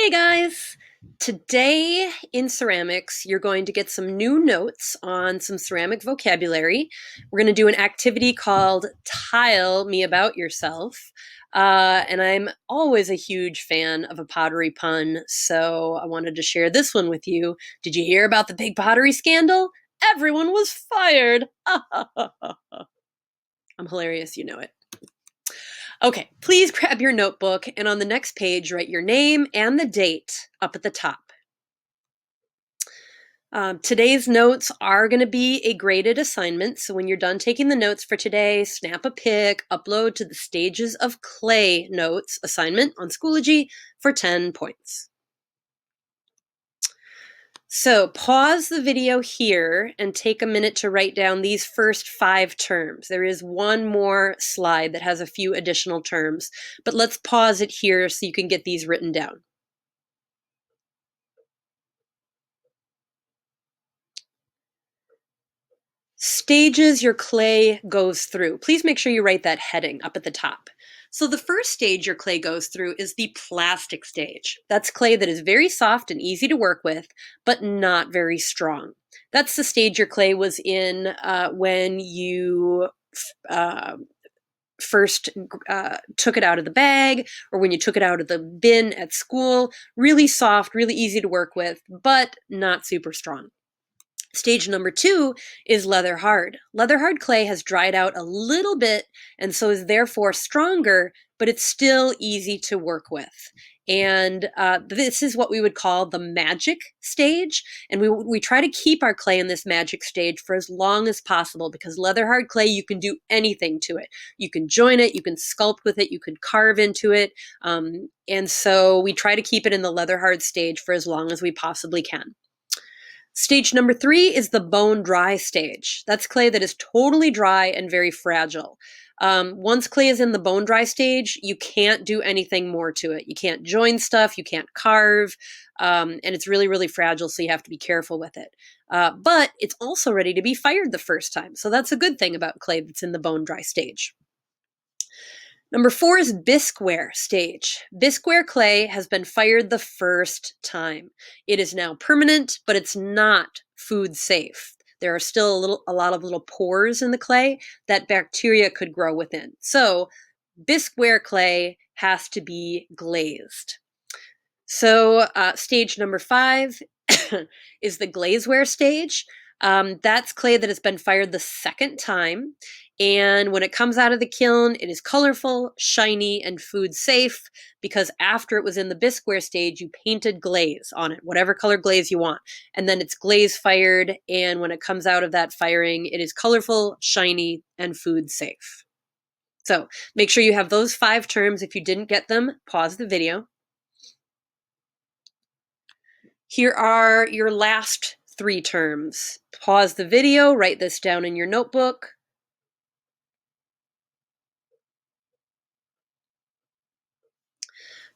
Hey guys! Today in ceramics, you're going to get some new notes on some ceramic vocabulary. We're going to do an activity called Tile Me About Yourself. And I'm always a huge fan of a pottery pun, so I wanted to share this one with you. Did you hear about the big pottery scandal? Everyone was fired! I'm hilarious, you know it. Okay, please grab your notebook and on the next page, write your name and the date up at the top. Today's notes are going to be a graded assignment. So when you're done taking the notes for today, snap a pic, upload to the Stages of Clay notes assignment on Schoology for 10 points. So pause the video here and take a minute to write down these first 5 terms. There is one more slide that has a few additional terms, but let's pause it here so you can get these written down. Stages your clay goes through. Please make sure you write that heading up at the top. So the first stage your clay goes through is the plastic stage. That's clay that is very soft and easy to work with, but not very strong. That's the stage your clay was in when you first took it out of the bag or when you took it out of the bin at school. Really soft, really easy to work with, but not super strong. Stage number 2 is leather hard. Leather hard clay has dried out a little bit and so is therefore stronger, but it's still easy to work with. And this is what we would call the magic stage. And we try to keep our clay in this magic stage for as long as possible because leather hard clay, you can do anything to it. You can join it, you can sculpt with it, you can carve into it. And so we try to keep it in the leather hard stage for as long as we possibly can. Stage number 3 is the bone dry stage. That's clay that is totally dry and very fragile. Once clay is in the bone dry stage, you can't do anything more to it. You can't join stuff, you can't carve, and it's really, really fragile, so you have to be careful with it. But it's also ready to be fired the first time, so that's a good thing about clay that's in the bone dry stage. Number 4 is bisqueware stage. Bisqueware clay has been fired the first time. It is now permanent, but it's not food safe. There are still a lot of little pores in the clay that bacteria could grow within. So bisqueware clay has to be glazed. So stage number 5 is the glazeware stage. That's clay that has been fired the second time. And when it comes out of the kiln, it is colorful, shiny, and food safe because after it was in the bisqueware stage, you painted glaze on it, whatever color glaze you want. And then it's glaze fired. And when it comes out of that firing, it is colorful, shiny, and food safe. So make sure you have those 5 terms. If you didn't get them, pause the video. Here are your last 3 terms. Pause the video, write this down in your notebook.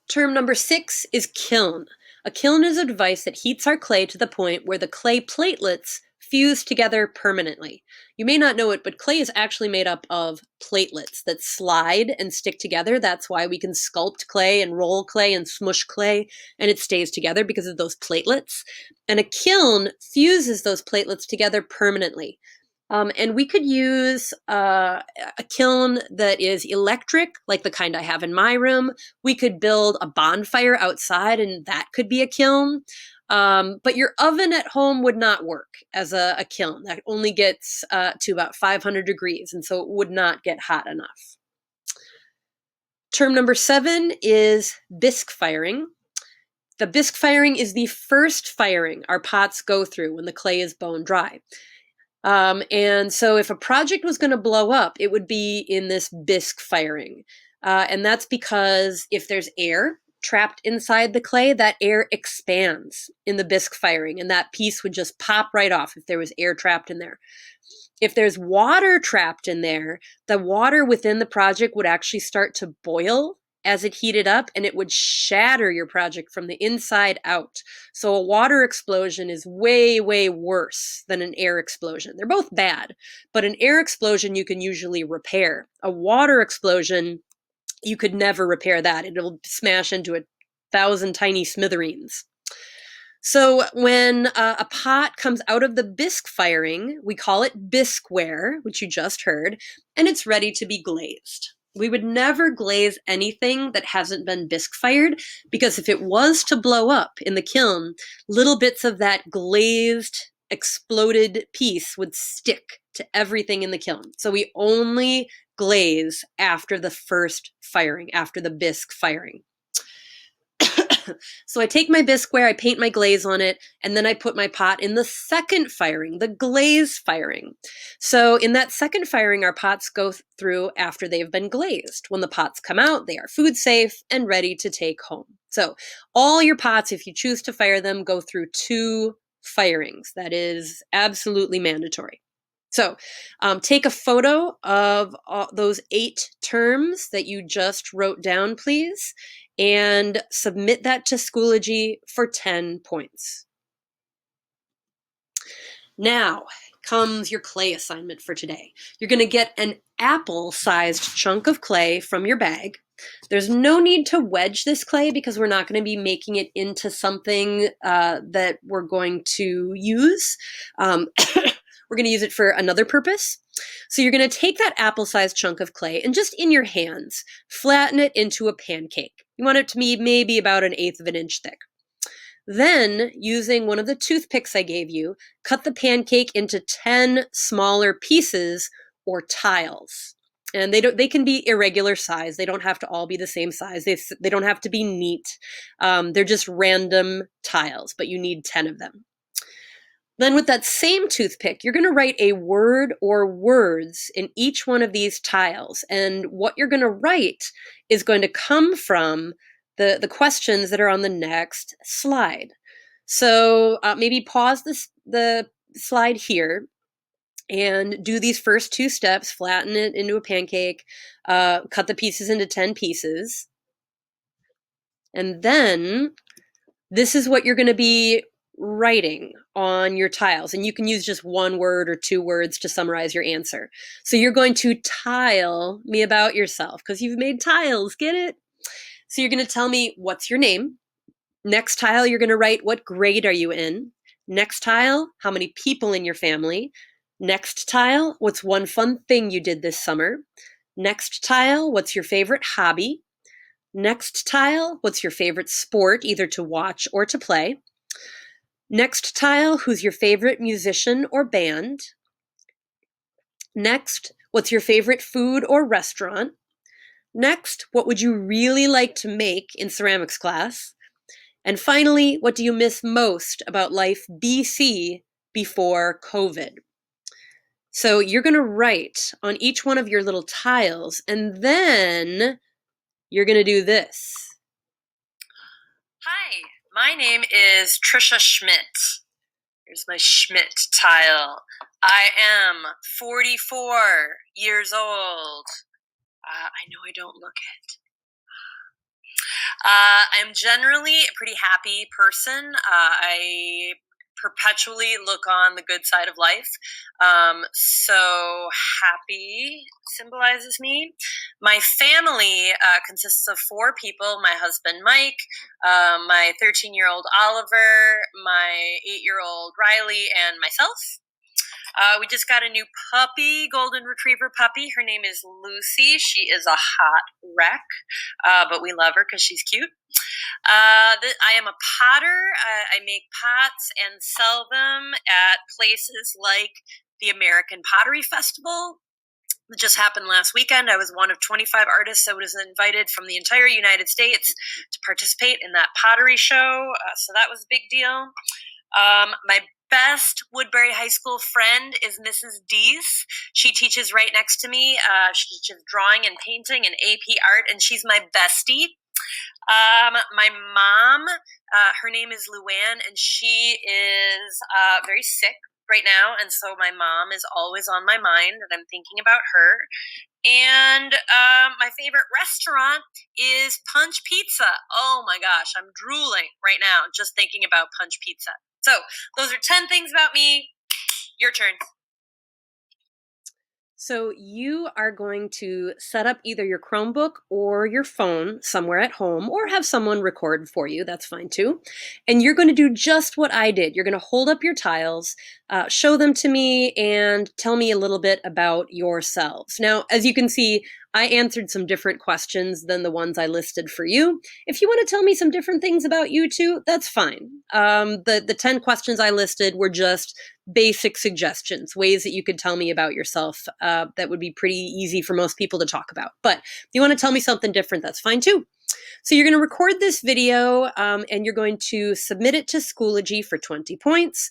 Term number 6 is kiln. A kiln is a device that heats our clay to the point where the clay platelets fuse together permanently. You may not know it, but clay is actually made up of platelets that slide and stick together. That's why we can sculpt clay and roll clay and smush clay, and it stays together because of those platelets. And a kiln fuses those platelets together permanently. And we could use a kiln that is electric, like the kind I have in my room. We could build a bonfire outside, and that could be a kiln. But your oven at home would not work as a kiln. That only gets to about 500 degrees, and so it would not get hot enough. Term number 7 is bisque firing. The bisque firing is the first firing our pots go through when the clay is bone dry. And so if a project was going to blow up, it would be in this bisque firing. And that's because if there's air trapped inside the clay, that air expands in the bisque firing, and that piece would just pop right off if there was air trapped in there. If there's water trapped in there, the water within the project would actually start to boil as it heated up, and it would shatter your project from the inside out. So a water explosion is way, way worse than an air explosion. They're both bad, but an air explosion you can usually repair. A water explosion, you could never repair that. It'll smash into 1,000 tiny smithereens. So when a pot comes out of the bisque firing, we call it bisqueware, which you just heard, and it's ready to be glazed. We would never glaze anything that hasn't been bisque fired, because if it was to blow up in the kiln, little bits of that glazed, exploded piece would stick to everything in the kiln. So we only glaze after the first firing, after the bisque firing. So I take my bisqueware, I paint my glaze on it, and then I put my pot in the second firing, the glaze firing. So in that second firing, our pots go through after they've been glazed. When the pots come out, they are food safe and ready to take home. So all your pots, if you choose to fire them, go through 2 firings. That is absolutely mandatory. So take a photo of those 8 terms that you just wrote down, please, and submit that to Schoology for 10 points. Now comes your clay assignment for today. You're going to get an apple-sized chunk of clay from your bag. There's no need to wedge this clay because we're not going to be making it into something that we're going to use. We're going to use it for another purpose. So you're going to take that apple-sized chunk of clay and just in your hands, flatten it into a pancake. You want it to be maybe about 1/8 of an inch thick. Then, using one of the toothpicks I gave you, cut the pancake into 10 smaller pieces or tiles. And they can be irregular size. They don't have to all be the same size. They don't have to be neat. They're just random tiles, but you need 10 of them. Then with that same toothpick, you're going to write a word or words in each one of these tiles. And what you're going to write is going to come from the questions that are on the next slide. So maybe pause the slide here and do these first 2 steps, flatten it into a pancake, cut the pieces into 10 pieces. And then this is what you're going to be writing on your tiles, and you can use just 1 word or 2 words to summarize your answer. So you're going to tile me about yourself because you've made tiles, get it? So you're going to tell me what's your name. Next tile, you're going to write what grade are you in. Next tile, how many people in your family. Next tile, what's one fun thing you did this summer. Next tile, what's your favorite hobby. Next tile, what's your favorite sport, either to watch or to play. Next tile, who's your favorite musician or band? Next, what's your favorite food or restaurant? Next, what would you really like to make in ceramics class? And finally, what do you miss most about life BC before COVID? So you're going to write on each one of your little tiles, and then you're going to do this. Hi, my name is Trisha Schmidt. Here's my Schmidt tile. I am 44 years old. I know I don't look it. I'm generally a pretty happy person. I perpetually look on the good side of life. So happy symbolizes me. My family consists of 4 people: my husband, Mike, my 13-year-old Oliver, my 8-year-old Riley, and myself. We just got a new puppy, golden retriever puppy. Her name is Lucy. She is a hot wreck, but we love her because she's cute. I am a potter. I make pots and sell them at places like the American Pottery Festival. It just happened last weekend. I was one of 25 artists that was invited from the entire United States to participate in that pottery show. So that was a big deal. My best Woodbury High School friend is Mrs. Dees. She teaches right next to me. She teaches drawing and painting and AP art, and she's my bestie. My mom, her name is Luann, and she is very sick right now, and so my mom is always on my mind, and I'm thinking about her. And my favorite restaurant is Punch Pizza. Oh my gosh, I'm drooling right now just thinking about Punch Pizza. So those are 10 things about me. Your turn. So you are going to set up either your Chromebook or your phone somewhere at home, or have someone record for you. That's fine too. And you're going to do just what I did. You're going to hold up your tiles, show them to me, and tell me a little bit about yourselves. Now, as you can see, I answered some different questions than the ones I listed for you. If you want to tell me some different things about you too, that's fine. The 10 questions I listed were just basic suggestions, ways that you could tell me about yourself that would be pretty easy for most people to talk about. But if you want to tell me something different, that's fine too. So you're going to record this video and you're going to submit it to Schoology for 20 points.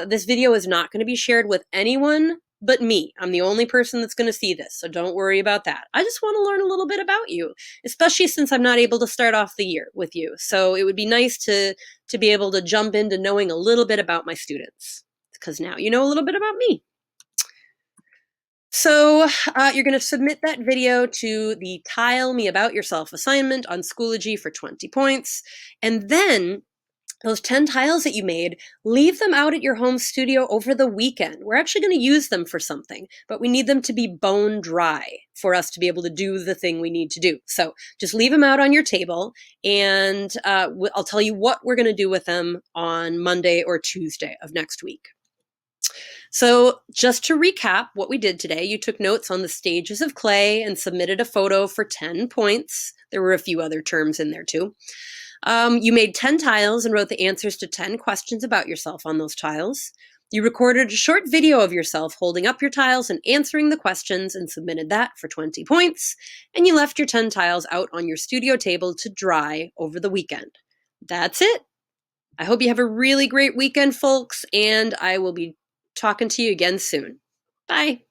This video is not going to be shared with anyone but me. I'm the only person that's going to see this, so don't worry about that. I just want to learn a little bit about you, especially since I'm not able to start off the year with you. So it would be nice to be able to jump into knowing a little bit about my students, because now you know a little bit about me. So you're going to submit that video to the Tile Me About Yourself assignment on Schoology for 20 points. And then those 10 tiles that you made, leave them out at your home studio over the weekend. We're actually going to use them for something, but we need them to be bone dry for us to be able to do the thing we need to do. So just leave them out on your table, and I'll tell you what we're going to do with them on Monday or Tuesday of next week. So just to recap what we did today, you took notes on the stages of clay and submitted a photo for 10 points. There were a few other terms in there too. You made 10 tiles and wrote the answers to 10 questions about yourself on those tiles. You recorded a short video of yourself holding up your tiles and answering the questions and submitted that for 20 points. And you left your 10 tiles out on your studio table to dry over the weekend. That's it. I hope you have a really great weekend, folks, and I will be talking to you again soon. Bye.